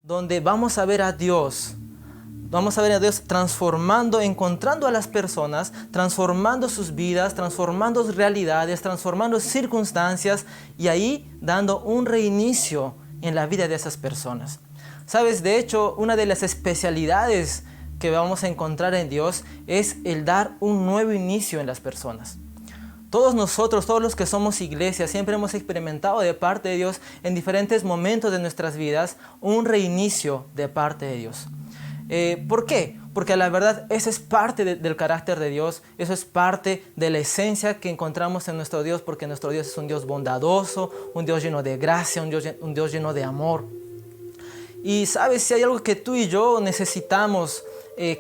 donde vamos a ver a Dios. Vamos a ver a Dios transformando, encontrando a las personas, transformando sus vidas, transformando sus realidades, transformando circunstancias y ahí dando un reinicio en la vida de esas personas. Sabes, de hecho, una de las especialidades que vamos a encontrar en Dios es el dar un nuevo inicio en las personas. Todos nosotros, todos los que somos iglesia, siempre hemos experimentado de parte de Dios en diferentes momentos de nuestras vidas un reinicio de parte de Dios. ¿Por qué? Porque la verdad eso es parte del carácter de Dios, eso es parte de la esencia que encontramos en nuestro Dios, porque nuestro Dios es un Dios bondadoso, un Dios lleno de gracia, un Dios lleno de amor. Y sabes, si hay algo que tú y yo necesitamos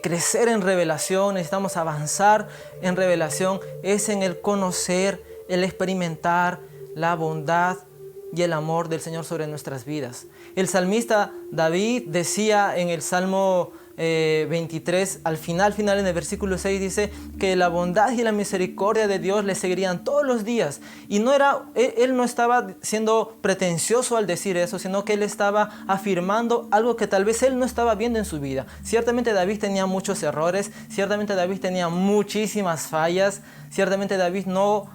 crecer en revelación, necesitamos avanzar en revelación, es en el conocer, el experimentar la bondad y el amor del Señor sobre nuestras vidas. El salmista David decía en el Salmo 23, al final en el versículo 6 dice que la bondad y la misericordia de Dios le seguirían todos los días. Y él no estaba siendo pretencioso al decir eso, sino que él estaba afirmando algo que tal vez él no estaba viendo en su vida. Ciertamente David tenía muchos errores, ciertamente David tenía muchísimas fallas, ciertamente David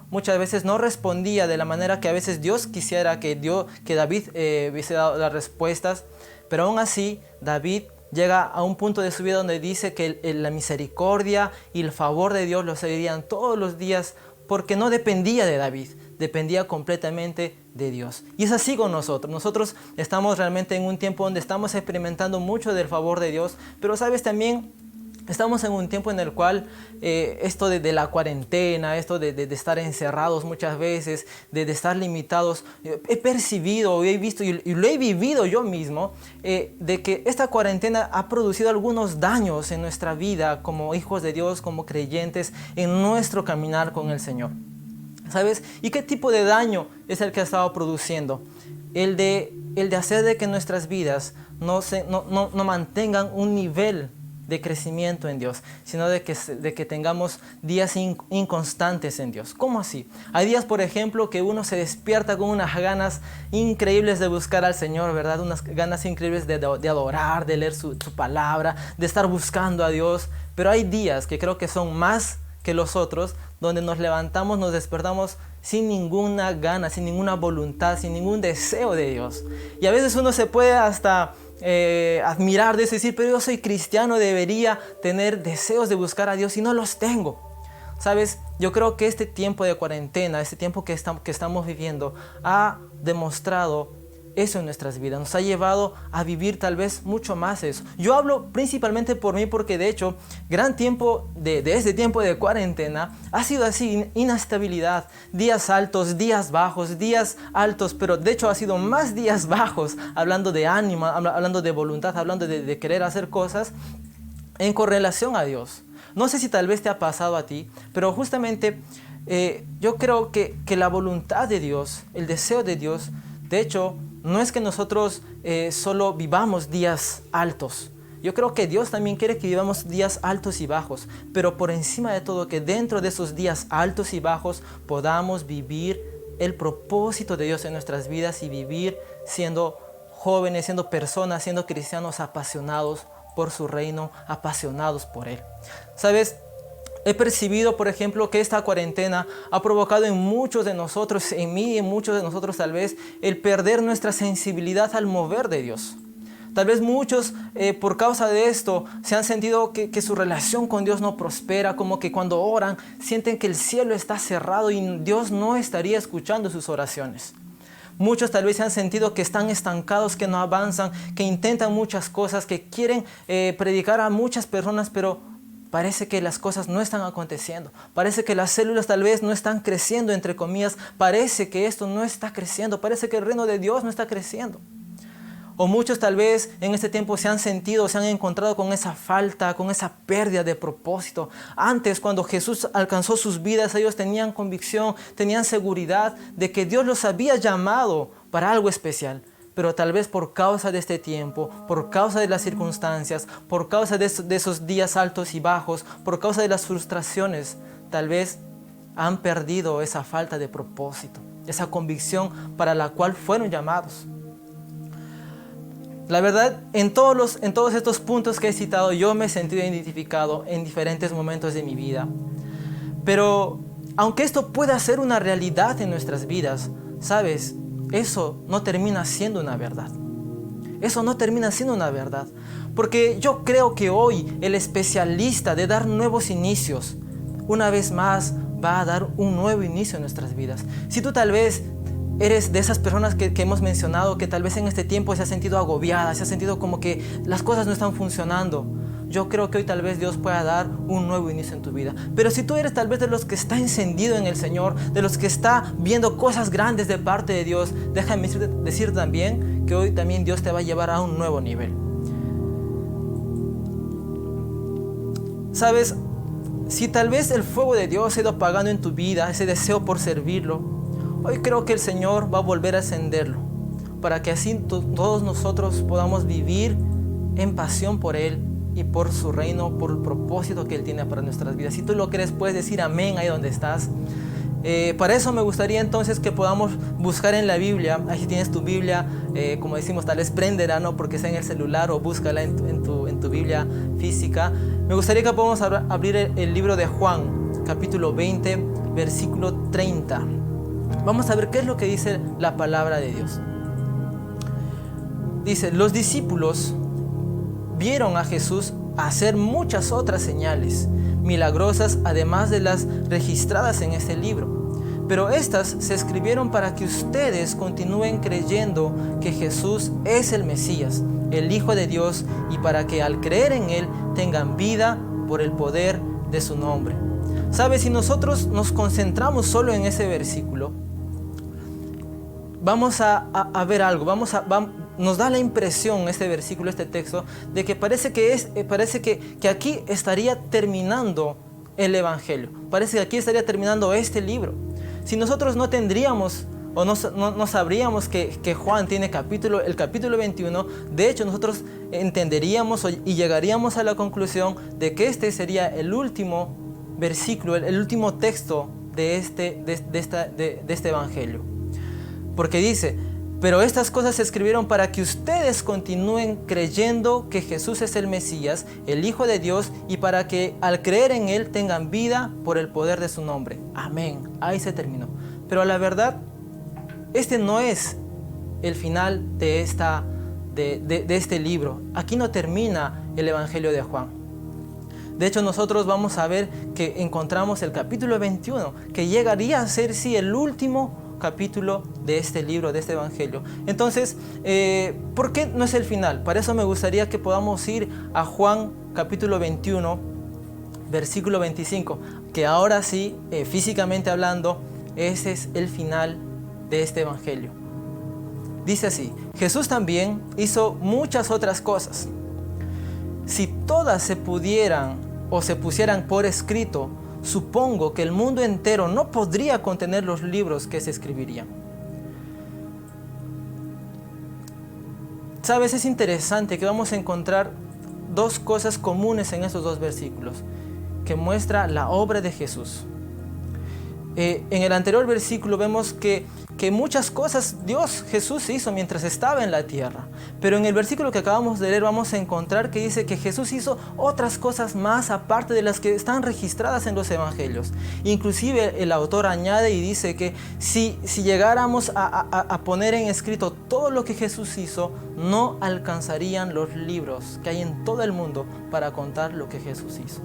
muchas veces no respondía de la manera que a veces Dios quisiera que David hubiese dado las respuestas, pero aún así David llega a un punto de su vida donde dice que la misericordia y el favor de Dios lo seguirían todos los días, porque no dependía de David, dependía completamente de Dios. Y es así con nosotros. Nosotros estamos realmente en un tiempo donde estamos experimentando mucho del favor de Dios, pero sabes, también estamos en un tiempo en el cual esto de la cuarentena, esto de estar encerrados muchas veces, de estar limitados, he percibido, he visto y lo he vivido yo mismo, de que esta cuarentena ha producido algunos daños en nuestra vida como hijos de Dios, como creyentes, en nuestro caminar con el Señor. ¿Sabes? ¿Y qué tipo de daño es el que ha estado produciendo? El de hacer de que nuestras vidas no mantengan un nivel de crecimiento en Dios, sino de que tengamos días inconstantes en Dios. ¿Cómo así? Hay días, por ejemplo, que uno se despierta con unas ganas increíbles de buscar al Señor, ¿verdad? Unas ganas increíbles de adorar, de leer su palabra, de estar buscando a Dios. Pero hay días que creo que son más que los otros, donde nos levantamos, nos despertamos sin ninguna gana, sin ninguna voluntad, sin ningún deseo de Dios. Y a veces uno se puede hasta admirar de eso y decir, pero yo soy cristiano, debería tener deseos de buscar a Dios y no los tengo. ¿Sabes? Yo creo que este tiempo de cuarentena, este tiempo que estamos viviendo, ha demostrado eso en nuestras vidas, nos ha llevado a vivir tal vez mucho más eso. Yo hablo principalmente por mí porque de hecho, gran tiempo de este tiempo de cuarentena ha sido así, inestabilidad, días altos, días bajos, días altos, pero de hecho ha sido más días bajos, hablando de ánimo, hablando de voluntad, hablando de querer hacer cosas en correlación a Dios. No sé si tal vez te ha pasado a ti, pero justamente yo creo que la voluntad de Dios, el deseo de Dios, de hecho, no es que nosotros solo vivamos días altos. Yo creo que Dios también quiere que vivamos días altos y bajos, pero por encima de todo que dentro de esos días altos y bajos podamos vivir el propósito de Dios en nuestras vidas y vivir siendo jóvenes, siendo personas, siendo cristianos apasionados por su reino, apasionados por Él. ¿Sabes? He percibido, por ejemplo, que esta cuarentena ha provocado en muchos de nosotros, en mí y en muchos de nosotros tal vez, el perder nuestra sensibilidad al mover de Dios. Tal vez muchos por causa de esto se han sentido que su relación con Dios no prospera, como que cuando oran sienten que el cielo está cerrado y Dios no estaría escuchando sus oraciones. Muchos tal vez se han sentido que están estancados, que no avanzan, que intentan muchas cosas, que quieren predicar a muchas personas, pero parece que las cosas no están aconteciendo. Parece que las células tal vez no están creciendo, entre comillas. Parece que esto no está creciendo. Parece que el reino de Dios no está creciendo. O muchos tal vez en este tiempo se han encontrado con esa falta, con esa pérdida de propósito. Antes, cuando Jesús alcanzó sus vidas, ellos tenían convicción, tenían seguridad de que Dios los había llamado para algo especial. Pero tal vez por causa de este tiempo, por causa de las circunstancias, por causa de esos días altos y bajos, por causa de las frustraciones, tal vez han perdido esa falta de propósito, esa convicción para la cual fueron llamados. La verdad, en todos estos puntos que he citado, yo me he sentido identificado en diferentes momentos de mi vida. Pero aunque esto pueda ser una realidad en nuestras vidas, ¿sabes? Eso no termina siendo una verdad. Eso no termina siendo una verdad. Porque yo creo que hoy el especialista de dar nuevos inicios, una vez más, va a dar un nuevo inicio en nuestras vidas. Si tú tal vez eres de esas personas que hemos mencionado, que tal vez en este tiempo se ha sentido agobiada, se ha sentido como que las cosas no están funcionando, yo creo que hoy tal vez Dios pueda dar un nuevo inicio en tu vida. Pero si tú eres tal vez de los que está encendido en el Señor, de los que está viendo cosas grandes de parte de Dios, déjame decir también que hoy también Dios te va a llevar a un nuevo nivel. ¿Sabes? Si tal vez el fuego de Dios se ha ido apagando en tu vida, ese deseo por servirlo, hoy creo que el Señor va a volver a encenderlo, para que así todos nosotros podamos vivir en pasión por Él y por su reino, por el propósito que Él tiene para nuestras vidas. Si tú lo crees, puedes decir amén ahí donde estás. Para eso me gustaría entonces que podamos buscar en la Biblia. Ahí si tienes tu Biblia, como decimos, tal vez préndela, ¿no? Porque sea en el celular, o búscala en tu Biblia física. Me gustaría que podamos abrir el libro de Juan, capítulo 20, versículo 30. Vamos a ver qué es lo que dice la palabra de Dios. Dice: los discípulos vieron a Jesús hacer muchas otras señales milagrosas, además de las registradas en este libro. Pero estas se escribieron para que ustedes continúen creyendo que Jesús es el Mesías, el Hijo de Dios, y para que al creer en Él tengan vida por el poder de su nombre. ¿Sabes? Si nosotros nos concentramos solo en ese versículo, vamos a ver algo, nos da la impresión este versículo, este texto, de que parece que aquí estaría terminando el Evangelio. Parece que aquí estaría terminando este libro. Si nosotros no tendríamos o no sabríamos que Juan tiene el capítulo 21, de hecho nosotros entenderíamos y llegaríamos a la conclusión de que este sería el último versículo, el último texto de este Evangelio. Porque dice: pero estas cosas se escribieron para que ustedes continúen creyendo que Jesús es el Mesías, el Hijo de Dios, y para que al creer en Él tengan vida por el poder de su nombre. Amén. Ahí se terminó. Pero la verdad, este no es el final de este libro. Aquí no termina el Evangelio de Juan. De hecho, nosotros vamos a ver que encontramos el capítulo 21, que llegaría a ser, sí, el último capítulo de este libro, de este Evangelio. Entonces, ¿por qué no es el final? Para eso me gustaría que podamos ir a Juan capítulo 21, versículo 25, que ahora sí, físicamente hablando, ese es el final de este Evangelio. Dice así: Jesús también hizo muchas otras cosas. Si todas se pudieran o se pusieran por escrito, supongo que el mundo entero no podría contener los libros que se escribirían. Sabes, es interesante que vamos a encontrar dos cosas comunes en estos dos versículos que muestra la obra de Jesús. En el anterior versículo vemos que muchas cosas Jesús hizo mientras estaba en la tierra. Pero en el versículo que acabamos de leer vamos a encontrar que dice que Jesús hizo otras cosas más aparte de las que están registradas en los evangelios. Inclusive el autor añade y dice que si llegáramos a poner en escrito todo lo que Jesús hizo, no alcanzarían los libros que hay en todo el mundo para contar lo que Jesús hizo.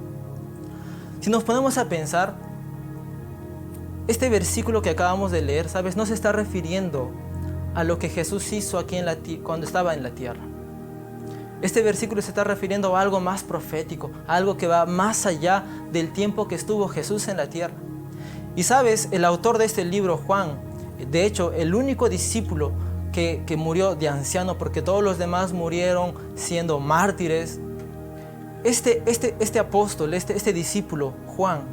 Si nos ponemos a pensar, este versículo que acabamos de leer, ¿sabes? No se está refiriendo a lo que Jesús hizo aquí cuando estaba en la tierra. Este versículo se está refiriendo a algo más profético, a algo que va más allá del tiempo que estuvo Jesús en la tierra. Y ¿sabes? El autor de este libro, Juan, de hecho, el único discípulo que murió de anciano, porque todos los demás murieron siendo mártires. Este apóstol, este discípulo, Juan,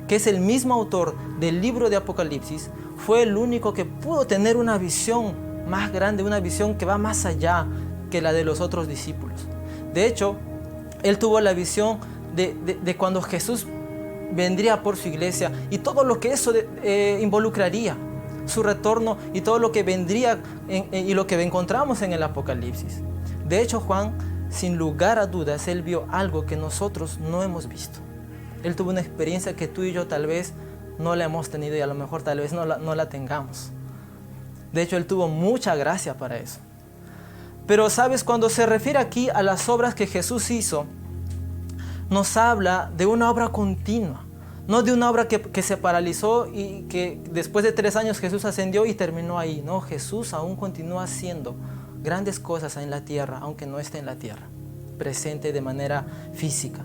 que es el mismo autor del libro de Apocalipsis, fue el único que pudo tener una visión más grande, una visión que va más allá que la de los otros discípulos. De hecho, él tuvo la visión de cuando Jesús vendría por su iglesia y todo lo que eso involucraría, su retorno y todo lo que vendría y lo que encontramos en el Apocalipsis. De hecho, Juan, sin lugar a dudas, él vio algo que nosotros no hemos visto. Él tuvo una experiencia que tú y yo tal vez no la hemos tenido y a lo mejor tal vez no la tengamos. De hecho, él tuvo mucha gracia para eso. Pero sabes, cuando se refiere aquí a las obras que Jesús hizo, nos habla de una obra continua, no de una obra que se paralizó y que después de 3 años Jesús ascendió y terminó ahí. No, Jesús aún continúa haciendo grandes cosas en la tierra, aunque no esté en la tierra, presente de manera física.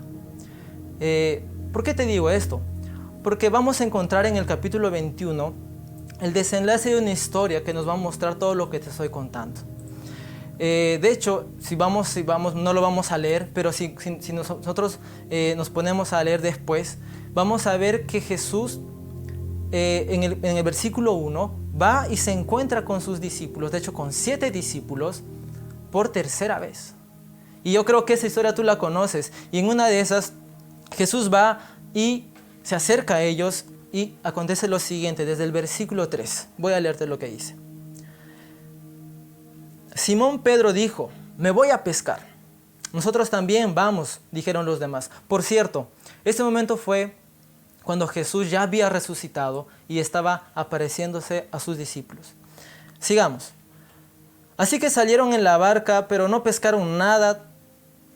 ¿Por qué te digo esto? Porque vamos a encontrar en el capítulo 21 el desenlace de una historia que nos va a mostrar todo lo que te estoy contando. De hecho, si vamos, no lo vamos a leer, pero si nosotros nos ponemos a leer después, vamos a ver que Jesús en el versículo 1 va y se encuentra con sus discípulos, de hecho con 7 discípulos, por tercera vez. Y yo creo que esa historia tú la conoces. Y en una de esas, Jesús va y se acerca a ellos y acontece lo siguiente, desde el versículo 3. Voy a leerte lo que dice. Simón Pedro dijo: me voy a pescar. Nosotros también vamos, dijeron los demás. Por cierto, este momento fue cuando Jesús ya había resucitado y estaba apareciéndose a sus discípulos. Sigamos. Así que salieron en la barca, pero no pescaron nada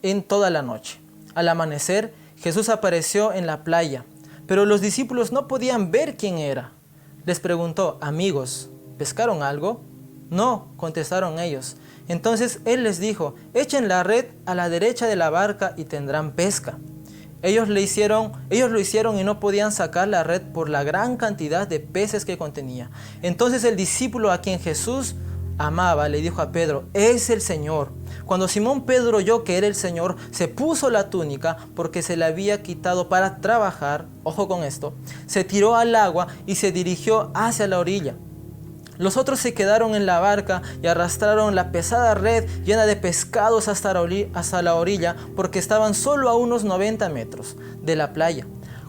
en toda la noche. Al amanecer, Jesús apareció en la playa, pero los discípulos no podían ver quién era. Les preguntó: amigos, ¿pescaron algo? No, contestaron ellos. Entonces él les dijo: echen la red a la derecha de la barca y tendrán pesca. Ellos lo hicieron y no podían sacar la red por la gran cantidad de peces que contenía. Entonces el discípulo a quien Jesús amaba le dijo a Pedro: es el Señor. Cuando Simón Pedro oyó que era el Señor, se puso la túnica porque se la había quitado para trabajar. Ojo con esto. Se tiró al agua y se dirigió hacia la orilla. Los otros se quedaron en la barca y arrastraron la pesada red llena de pescados hasta la orilla, porque estaban solo a unos 90 metros de la playa.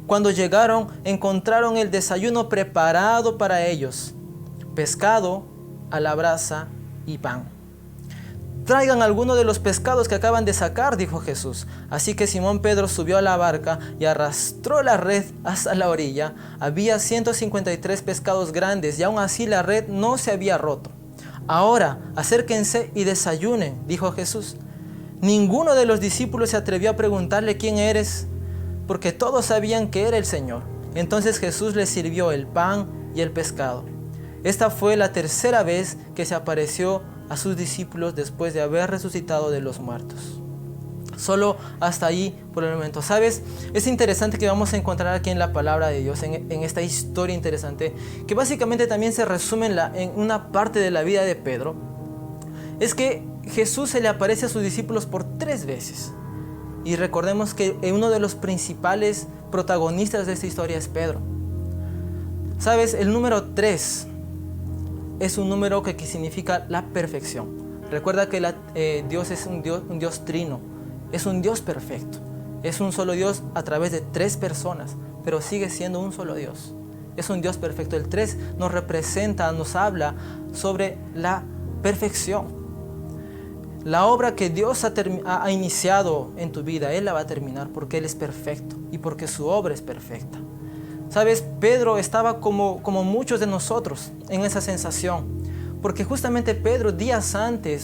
Cuando llegaron, encontraron el desayuno preparado para ellos: pescado a la brasa y pan. Traigan alguno de los pescados que acaban de sacar, dijo Jesús. Así que Simón Pedro subió a la barca y arrastró la red hasta la orilla. Había 153 pescados grandes y aún así la red no se había roto. Ahora, acérquense y desayunen, dijo Jesús. Ninguno de los discípulos se atrevió a preguntarle: ¿quién eres?, porque todos sabían que era el Señor. Entonces Jesús les sirvió el pan y el pescado. Esta fue la tercera vez que se apareció a sus discípulos después de haber resucitado de los muertos. Solo hasta ahí por el momento. ¿Sabes? Es interesante que vamos a encontrar aquí en la palabra de Dios, en esta historia interesante, que básicamente también se resume en una parte de la vida de Pedro. Es que Jesús se le aparece a sus discípulos por 3 veces. Y recordemos que uno de los principales protagonistas de esta historia es Pedro. ¿Sabes? El número 3 es un número que significa la perfección. Recuerda que Dios es un Dios trino, es un Dios perfecto. Es un solo Dios a través de 3 personas, pero sigue siendo un solo Dios. Es un Dios perfecto. El 3 nos representa, nos habla sobre la perfección. La obra que Dios ha iniciado en tu vida, Él la va a terminar porque Él es perfecto y porque su obra es perfecta. ¿Sabes? Pedro estaba como muchos de nosotros en esa sensación, porque justamente Pedro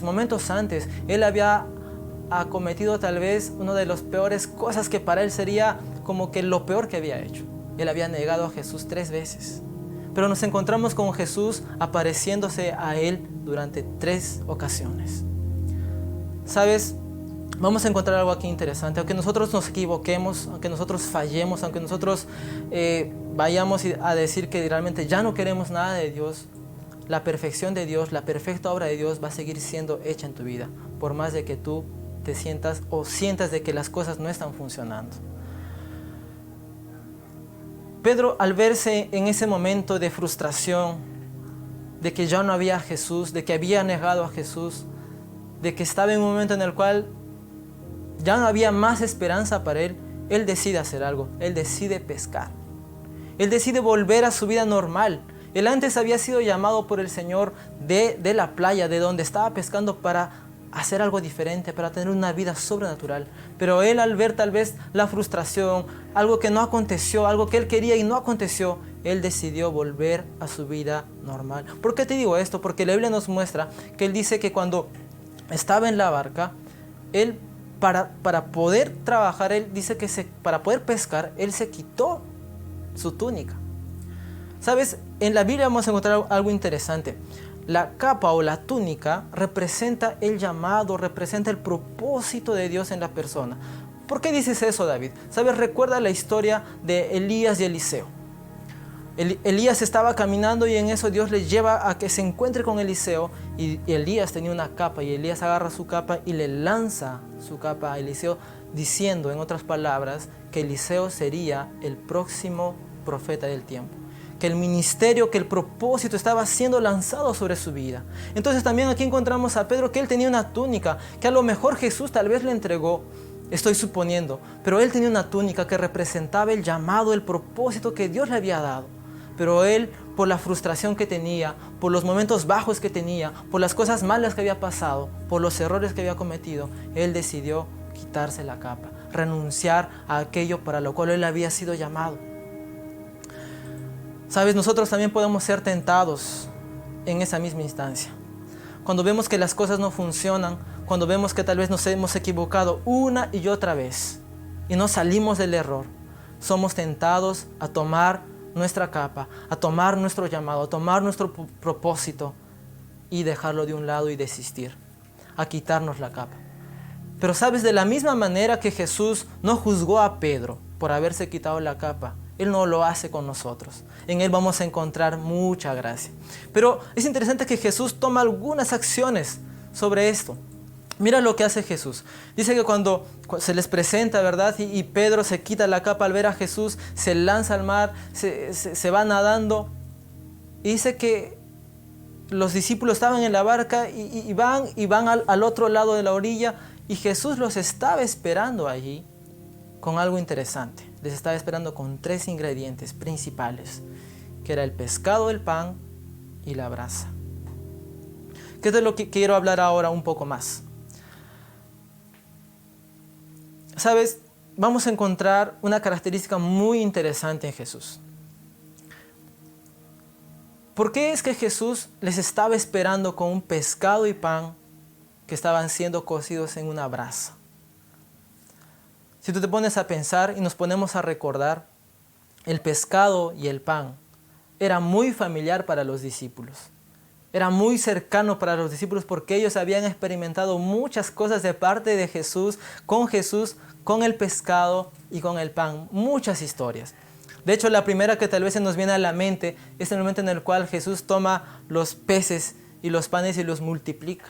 momentos antes, él había acometido tal vez una de las peores cosas que para él sería como que lo peor que había hecho. Él había negado a Jesús 3 veces, pero nos encontramos con Jesús apareciéndose a él durante 3 ocasiones. ¿Sabes? Vamos a encontrar algo aquí interesante. Aunque nosotros nos equivoquemos, aunque nosotros fallemos, aunque nosotros vayamos a decir que realmente ya no queremos nada de Dios, la perfección de Dios, la perfecta obra de Dios va a seguir siendo hecha en tu vida, por más de que tú te sientas de que las cosas no están funcionando. Pedro, al verse en ese momento de frustración, de que ya no había Jesús, de que había negado a Jesús, de que estaba en un momento en el cual ya no había más esperanza para él decide hacer algo. Él decide pescar. Él decide volver a su vida normal. Él antes había sido llamado por el Señor de la playa, de donde estaba pescando, para hacer algo diferente, para tener una vida sobrenatural. Pero él, al ver tal vez la frustración, algo que no aconteció, algo que él quería y no aconteció, él decidió volver a su vida normal. ¿Por qué te digo esto? Porque la Biblia nos muestra que él dice que cuando estaba en la barca, él para poder trabajar, él dice que para poder pescar, él se quitó su túnica. ¿Sabes? En la Biblia vamos a encontrar algo interesante. La capa o la túnica representa el llamado, representa el propósito de Dios en la persona. ¿Por qué dices eso, David? ¿Sabes? Recuerda la historia de Elías y Eliseo. Elías estaba caminando y en eso Dios le lleva a que se encuentre con Eliseo, y Elías tenía una capa y Elías agarra su capa y le lanza su capa a Eliseo, diciendo, en otras palabras, que Eliseo sería el próximo profeta del tiempo, que el ministerio, que el propósito estaba siendo lanzado sobre su vida. Entonces también aquí encontramos a Pedro, que él tenía una túnica, que a lo mejor Jesús tal vez le entregó, estoy suponiendo, pero él tenía una túnica que representaba el llamado, el propósito que Dios le había dado. Pero él, por la frustración que tenía, por los momentos bajos que tenía, por las cosas malas que había pasado, por los errores que había cometido, él decidió quitarse la capa, renunciar a aquello para lo cual él había sido llamado. Sabes, nosotros también podemos ser tentados en esa misma instancia. Cuando vemos que las cosas no funcionan, cuando vemos que tal vez nos hemos equivocado una y otra vez y no salimos del error, somos tentados a tomar nuestra capa, a tomar nuestro llamado, a tomar nuestro propósito y dejarlo de un lado y desistir, a quitarnos la capa. Pero sabes, de la misma manera que Jesús no juzgó a Pedro por haberse quitado la capa, Él no lo hace con nosotros. En Él vamos a encontrar mucha gracia. Pero es interesante que Jesús toma algunas acciones sobre esto. Mira lo que hace Jesús. Dice que cuando se les presenta, ¿verdad? Y Pedro se quita la capa al ver a Jesús, se lanza al mar, se va nadando. Y dice que los discípulos estaban en la barca y van al otro lado de la orilla, y Jesús los estaba esperando allí con algo interesante. Les estaba esperando con 3 ingredientes principales, que era el pescado, el pan y la brasa. ¿Qué es de lo que quiero hablar ahora un poco más? ¿Sabes? Vamos a encontrar una característica muy interesante en Jesús. ¿Por qué es que Jesús les estaba esperando con un pescado y pan que estaban siendo cocidos en una brasa? Si tú te pones a pensar y nos ponemos a recordar, el pescado y el pan era muy familiar para los discípulos. Era muy cercano para los discípulos porque ellos habían experimentado muchas cosas de parte de Jesús, con el pescado y con el pan. Muchas historias. De hecho, la primera que tal vez se nos viene a la mente es el momento en el cual Jesús toma los peces y los panes y los multiplica.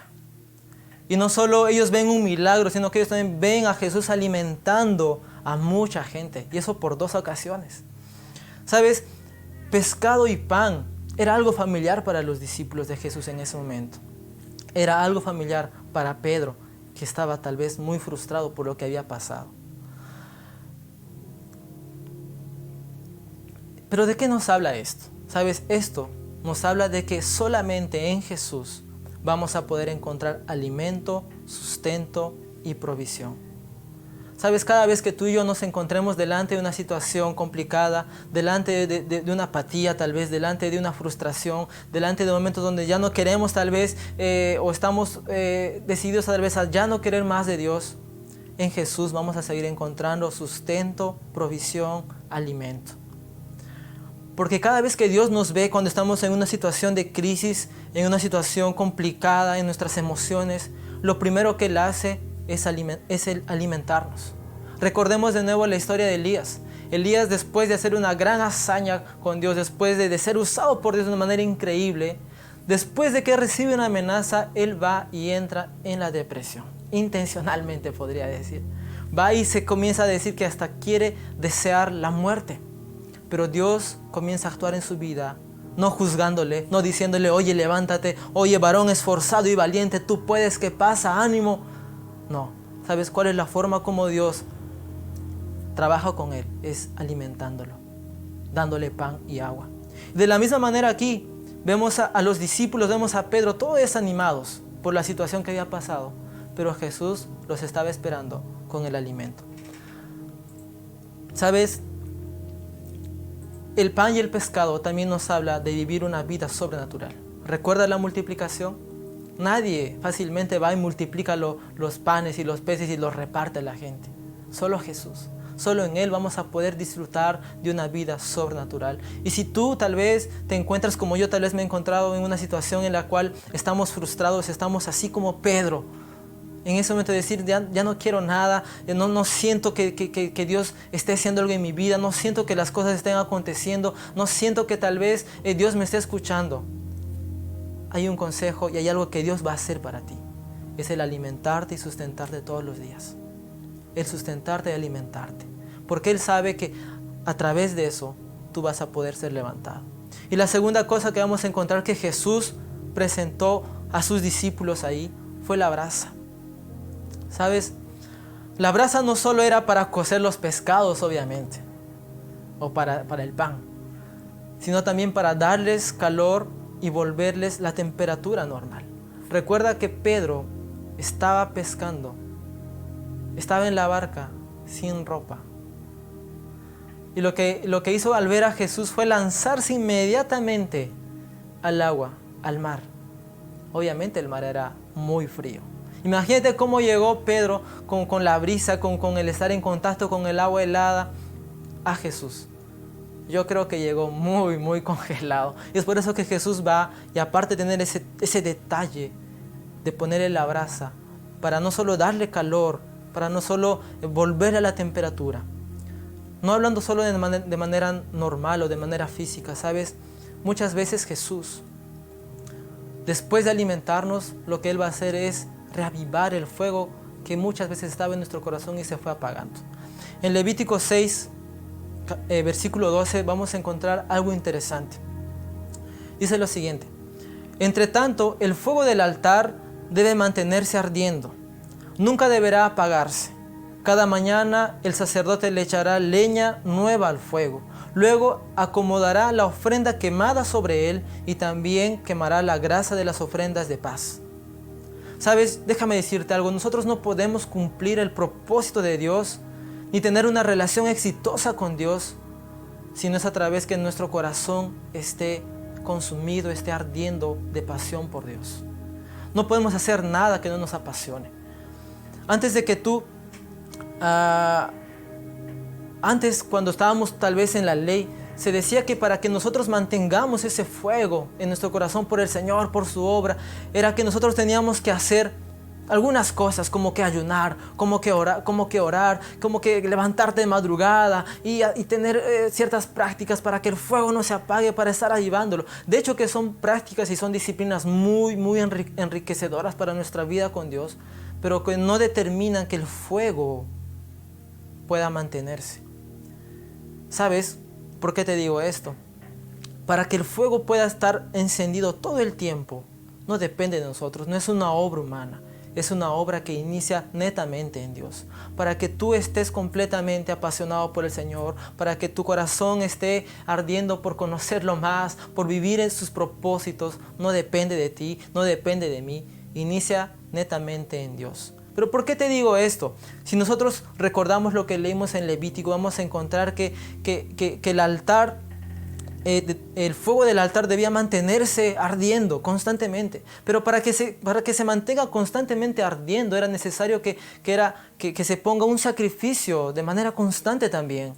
Y no solo ellos ven un milagro, sino que ellos también ven a Jesús alimentando a mucha gente. Y eso por 2 ocasiones. ¿Sabes? Pescado y pan era algo familiar para los discípulos de Jesús en ese momento. Era algo familiar para Pedro, que estaba tal vez muy frustrado por lo que había pasado. Pero ¿de qué nos habla esto? ¿Sabes? Esto nos habla de que solamente en Jesús vamos a poder encontrar alimento, sustento y provisión. ¿Sabes? Cada vez que tú y yo nos encontremos delante de una situación complicada, delante de una apatía tal vez, delante de una frustración, delante de momentos donde ya no queremos tal vez, o estamos decididos tal vez a ya no querer más de Dios, en Jesús vamos a seguir encontrando sustento, provisión, alimento. Porque cada vez que Dios nos ve cuando estamos en una situación de crisis, en una situación complicada, en nuestras emociones, lo primero que Él hace es el alimentarnos. Recordemos de nuevo la historia de Elías. Elías, después de hacer una gran hazaña con Dios, después de ser usado por Dios de una manera increíble, después de que recibe una amenaza, él va y entra en la depresión. Intencionalmente podría decir. Va y se comienza a decir que hasta quiere desear la muerte. Pero Dios comienza a actuar en su vida, no juzgándole, no diciéndole, oye, levántate, oye, varón esforzado y valiente, tú puedes, ¿qué pasa? Ánimo. No, ¿sabes cuál es la forma como Dios trabaja con él? Es alimentándolo, dándole pan y agua. De la misma manera aquí, vemos a los discípulos, vemos a Pedro, todos desanimados por la situación que había pasado. pero Jesús los estaba esperando con el alimento. ¿Sabes? El pan y el pescado también nos habla de vivir una vida sobrenatural. ¿Recuerda la multiplicación? Nadie fácilmente va y multiplica los panes y los peces y los reparte a la gente. Solo Jesús. Solo en Él vamos a poder disfrutar de una vida sobrenatural. Y si tú tal vez te encuentras como yo, tal vez me he encontrado en una situación en la cual estamos frustrados, estamos así como Pedro. En ese momento de decir, ya no quiero nada, no siento que Dios esté haciendo algo en mi vida, no siento que las cosas estén aconteciendo, no siento que tal vez Dios me esté escuchando. Hay un consejo y hay algo que Dios va a hacer para ti. Es el alimentarte y sustentarte todos los días. El sustentarte y alimentarte. Porque Él sabe que a través de eso tú vas a poder ser levantado. Y la segunda cosa que vamos a encontrar que Jesús presentó a sus discípulos ahí fue la brasa. ¿Sabes? La brasa no solo era para cocer los pescados, obviamente, o para el pan, sino también para darles calor y volverles la temperatura normal. Recuerda que Pedro estaba pescando, estaba en la barca sin ropa. Y lo que hizo al ver a Jesús fue lanzarse inmediatamente al agua, al mar. Obviamente el mar era muy frío. Imagínate cómo llegó Pedro con la brisa, con el estar en contacto con el agua helada a Jesús. Yo creo que llegó muy, muy congelado. Y es por eso que Jesús va y aparte de tener ese detalle de ponerle la brasa, para no solo darle calor, para no solo volverle a la temperatura. No hablando solo de manera normal o de manera física, ¿sabes? Muchas veces Jesús, después de alimentarnos, lo que Él va a hacer es reavivar el fuego que muchas veces estaba en nuestro corazón y se fue apagando. En Levítico 6, versículo 12, vamos a encontrar algo interesante. Dice lo siguiente: entre tanto, el fuego del altar debe mantenerse ardiendo. Nunca deberá apagarse. Cada mañana el sacerdote le echará leña nueva al fuego. Luego acomodará la ofrenda quemada sobre él y también quemará la grasa de las ofrendas de paz. ¿Sabes? Déjame decirte algo. Nosotros no podemos cumplir el propósito de Dios ni tener una relación exitosa con Dios si no es a través que nuestro corazón esté consumido, esté ardiendo de pasión por Dios. No podemos hacer nada que no nos apasione. Antes de que tú, antes cuando estábamos tal vez en la ley, se decía que para que nosotros mantengamos ese fuego en nuestro corazón por el Señor, por su obra, era que nosotros teníamos que hacer algunas cosas, como que ayunar, como que orar, como que levantarte de madrugada y tener ciertas prácticas para que el fuego no se apague, para estar avivándolo. De hecho que son prácticas y son disciplinas muy, muy enriquecedoras para nuestra vida con Dios, pero que no determinan que el fuego pueda mantenerse. ¿Sabes por qué te digo esto? Para que el fuego pueda estar encendido todo el tiempo, no depende de nosotros, no es una obra humana. Es una obra que inicia netamente en Dios. Para que tú estés completamente apasionado por el Señor, para que tu corazón esté ardiendo por conocerlo más, por vivir en sus propósitos, no depende de ti, no depende de mí. Inicia netamente en Dios. Pero ¿por qué te digo esto? Si nosotros recordamos lo que leímos en Levítico, vamos a encontrar que el altar, el fuego del altar debía mantenerse ardiendo constantemente. Pero para que se mantenga constantemente ardiendo era necesario que se ponga un sacrificio de manera constante también.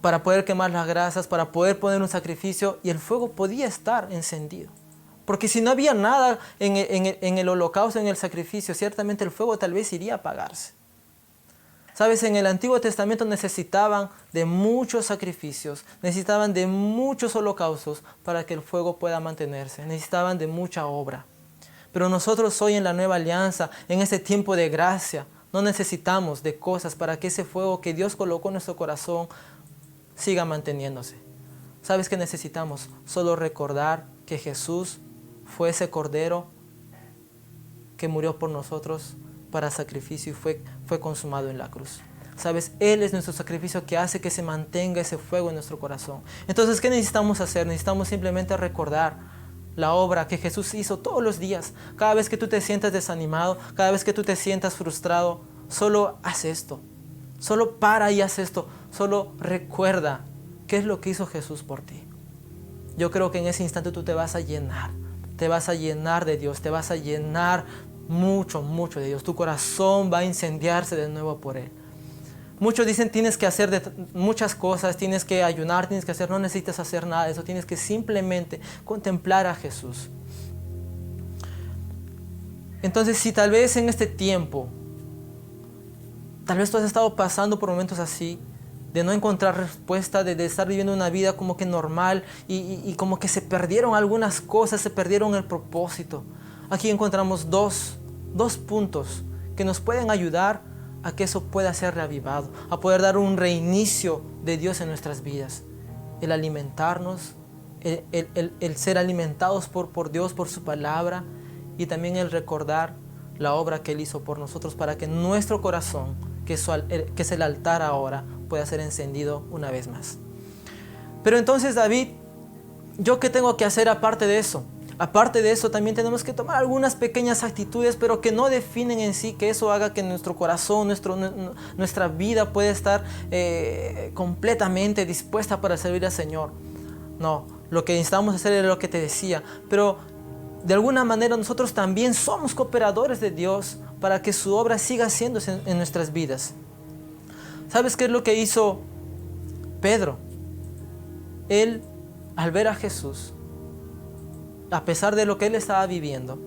Para poder quemar las grasas, para poder poner un sacrificio, y el fuego podía estar encendido. Porque si no había nada en el holocausto, en el sacrificio, ciertamente el fuego tal vez iría a apagarse. Sabes, en el Antiguo Testamento necesitaban de muchos sacrificios, necesitaban de muchos holocaustos para que el fuego pueda mantenerse, necesitaban de mucha obra. Pero nosotros hoy en la Nueva Alianza, en este tiempo de gracia, no necesitamos de cosas para que ese fuego que Dios colocó en nuestro corazón siga manteniéndose. ¿Sabes qué necesitamos? Solo recordar que Jesús fue ese cordero que murió por nosotros para sacrificio y fue consumado en la cruz. ¿Sabes? Él es nuestro sacrificio que hace que se mantenga ese fuego en nuestro corazón. Entonces, ¿qué necesitamos hacer? Necesitamos simplemente recordar la obra que Jesús hizo todos los días. Cada vez que tú te sientas desanimado, cada vez que tú te sientas frustrado, solo haz esto. Solo para y haz esto. Solo recuerda qué es lo que hizo Jesús por ti. Yo creo que en ese instante tú te vas a llenar. Te vas a llenar de Dios. Te vas a llenar mucho, mucho de Dios. Tu corazón va a incendiarse de nuevo por Él. Muchos dicen tienes que hacer muchas cosas, tienes que ayunar, tienes que hacer, no necesitas hacer nada de eso, tienes que simplemente contemplar a Jesús. Entonces, si tal vez en este tiempo, tal vez tú has estado pasando por momentos así, de no encontrar respuesta, de estar viviendo una vida como que normal y como que se perdieron algunas cosas, se perdieron el propósito. Aquí encontramos dos puntos que nos pueden ayudar a que eso pueda ser reavivado, a poder dar un reinicio de Dios en nuestras vidas. El alimentarnos, el ser alimentados por Dios, por su palabra, y también el recordar la obra que Él hizo por nosotros para que nuestro corazón, que es el altar ahora, pueda ser encendido una vez más. Pero entonces, David, ¿yo qué tengo que hacer aparte de eso? Aparte de eso, también tenemos que tomar algunas pequeñas actitudes, pero que no definen en sí que eso haga que nuestro corazón, nuestra vida pueda estar completamente dispuesta para servir al Señor. No, lo que necesitamos hacer es lo que te decía, pero de alguna manera nosotros también somos cooperadores de Dios para que su obra siga haciéndose en nuestras vidas. ¿Sabes qué es lo que hizo Pedro? Él, al ver a Jesús, a pesar de lo que él estaba viviendo,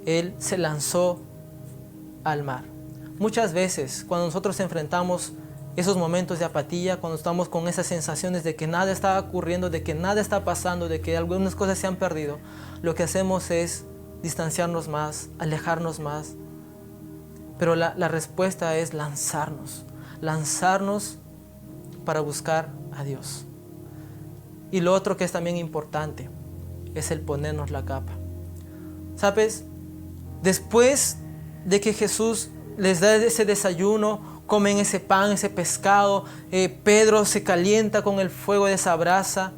él se lanzó al mar. Muchas veces cuando nosotros enfrentamos esos momentos de apatía, cuando estamos con esas sensaciones de que nada está ocurriendo, de que nada está pasando, de que algunas cosas se han perdido, lo que hacemos es distanciarnos más, alejarnos más. Pero la respuesta es lanzarnos para buscar a Dios. Y lo otro que es también importante es el ponernos la capa. ¿Sabes? Después de que Jesús les da ese desayuno, comen ese pan, ese pescado, Pedro se calienta con el fuego de esa brasa.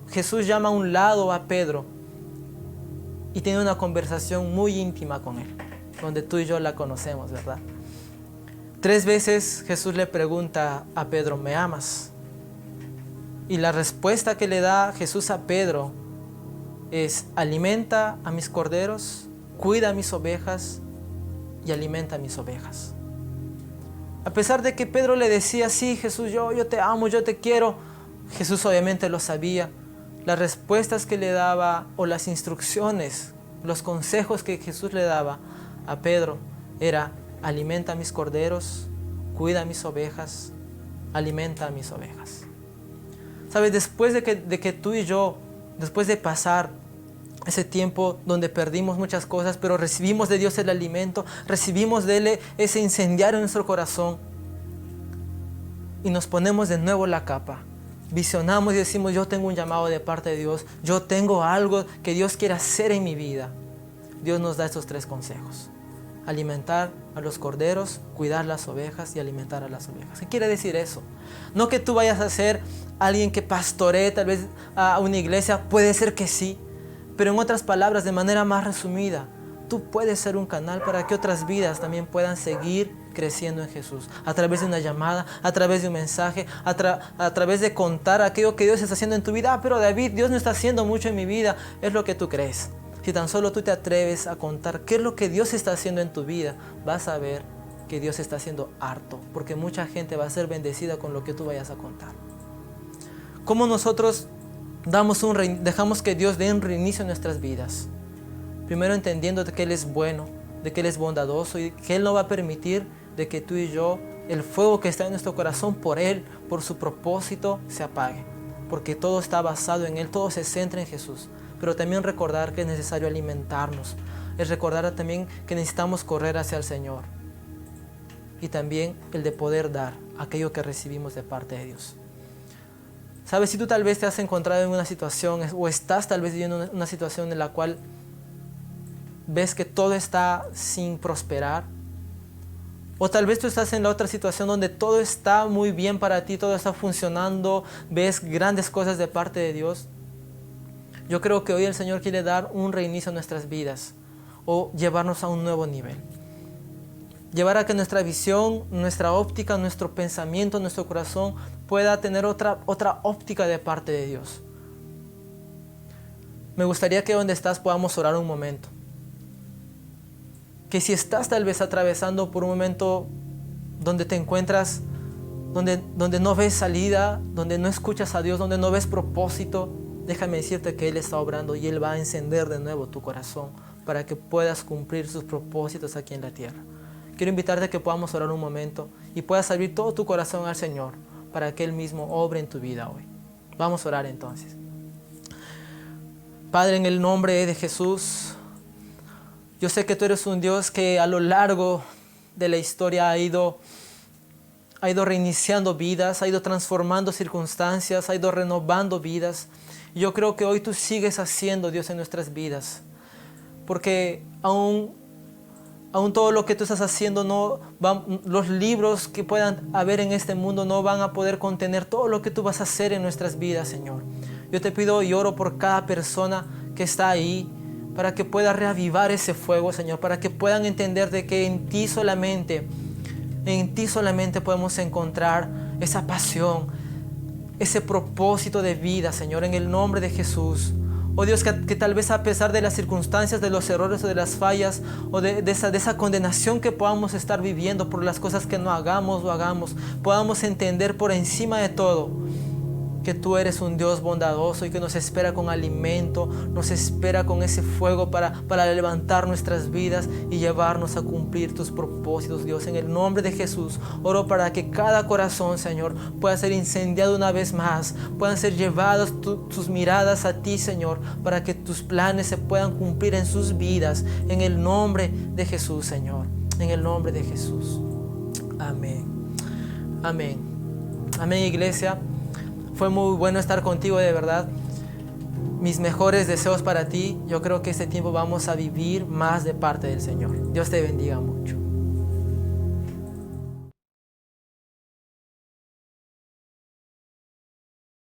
Jesús llama a un lado a Pedro y tiene una conversación muy íntima con él, donde tú y yo la conocemos, ¿verdad? 3 veces Jesús le pregunta a Pedro, ¿me amas? Y la respuesta que le da Jesús a Pedro es: alimenta a mis corderos, cuida a mis ovejas y alimenta a mis ovejas. A pesar de que Pedro le decía, sí, Jesús, yo te amo, yo te quiero, Jesús obviamente lo sabía. Las respuestas que le daba, o las instrucciones, los consejos que Jesús le daba a Pedro era: alimenta a mis corderos, cuida a mis ovejas, alimenta a mis ovejas. ¿Sabes? Después de que tú y yo, después de pasar ese tiempo donde perdimos muchas cosas, pero recibimos de Dios el alimento, recibimos de Él ese incendiario en nuestro corazón, y nos ponemos de nuevo la capa, visionamos y decimos: yo tengo un llamado de parte de Dios, yo tengo algo que Dios quiere hacer en mi vida. Dios nos da estos 3 consejos: alimentar a los corderos, cuidar las ovejas y alimentar a las ovejas. ¿Qué quiere decir eso? No que tú vayas a ser alguien que pastoree tal vez a una iglesia, puede ser que sí, pero en otras palabras, de manera más resumida, tú puedes ser un canal para que otras vidas también puedan seguir creciendo en Jesús, a través de una llamada, a través de un mensaje, a través de contar aquello que Dios está haciendo en tu vida. Pero David, Dios no está haciendo mucho en mi vida. Es lo que tú crees. Si tan solo tú te atreves a contar qué es lo que Dios está haciendo en tu vida, vas a ver que Dios está haciendo harto, porque mucha gente va a ser bendecida con lo que tú vayas a contar. ¿Cómo nosotros dejamos que Dios dé un reinicio en nuestras vidas? Primero entendiendo de que Él es bueno, de que Él es bondadoso y que Él no va a permitir de que tú y yo, el fuego que está en nuestro corazón por Él, por su propósito, se apague. Porque todo está basado en Él, todo se centra en Jesús. Pero también recordar que es necesario alimentarnos. Es recordar también que necesitamos correr hacia el Señor. Y también el de poder dar aquello que recibimos de parte de Dios. ¿Sabes? Si tú tal vez te has encontrado en una situación o estás tal vez viviendo una situación en la cual ves que todo está sin prosperar, o tal vez tú estás en la otra situación donde todo está muy bien para ti, todo está funcionando, ves grandes cosas de parte de Dios, Yo creo que hoy el Señor quiere dar un reinicio a nuestras vidas o llevarnos a un nuevo nivel. Llevar a que nuestra visión, nuestra óptica, nuestro pensamiento, nuestro corazón pueda tener otra óptica de parte de Dios. Me gustaría que donde estás podamos orar un momento. Que si estás tal vez atravesando por un momento donde te encuentras, donde no ves salida, donde no escuchas a Dios, donde no ves propósito, déjame decirte que Él está obrando y Él va a encender de nuevo tu corazón para que puedas cumplir sus propósitos aquí en la tierra. Quiero invitarte a que podamos orar un momento y puedas abrir todo tu corazón al Señor para que Él mismo obre en tu vida hoy. Vamos a orar entonces. Padre, en el nombre de Jesús, yo sé que tú eres un Dios que a lo largo de la historia ha ido reiniciando vidas, ha ido transformando circunstancias, ha ido renovando vidas. Y yo creo que hoy tú sigues haciendo, Dios, en nuestras vidas. Porque aún todo lo que tú estás haciendo, los libros que puedan haber en este mundo no van a poder contener todo lo que tú vas a hacer en nuestras vidas, Señor. Yo te pido y oro por cada persona que está ahí, para que pueda reavivar ese fuego, Señor, para que puedan entender de que en ti solamente podemos encontrar esa pasión, ese propósito de vida, Señor, en el nombre de Jesús. Oh Dios, que tal vez a pesar de las circunstancias, de los errores o de las fallas o de esa condenación que podamos estar viviendo por las cosas que no hagamos o hagamos, podamos entender por encima de todo que tú eres un Dios bondadoso y que nos espera con alimento, nos espera con ese fuego para levantar nuestras vidas y llevarnos a cumplir tus propósitos, Dios. En el nombre de Jesús, oro para que cada corazón, Señor, pueda ser incendiado una vez más, puedan ser llevadas tus miradas a ti, Señor, para que tus planes se puedan cumplir en sus vidas. En el nombre de Jesús, Señor. En el nombre de Jesús. Amén. Amén. Amén, iglesia. Fue muy bueno estar contigo, de verdad. Mis mejores deseos para ti. Yo creo que este tiempo vamos a vivir más de parte del Señor. Dios te bendiga mucho.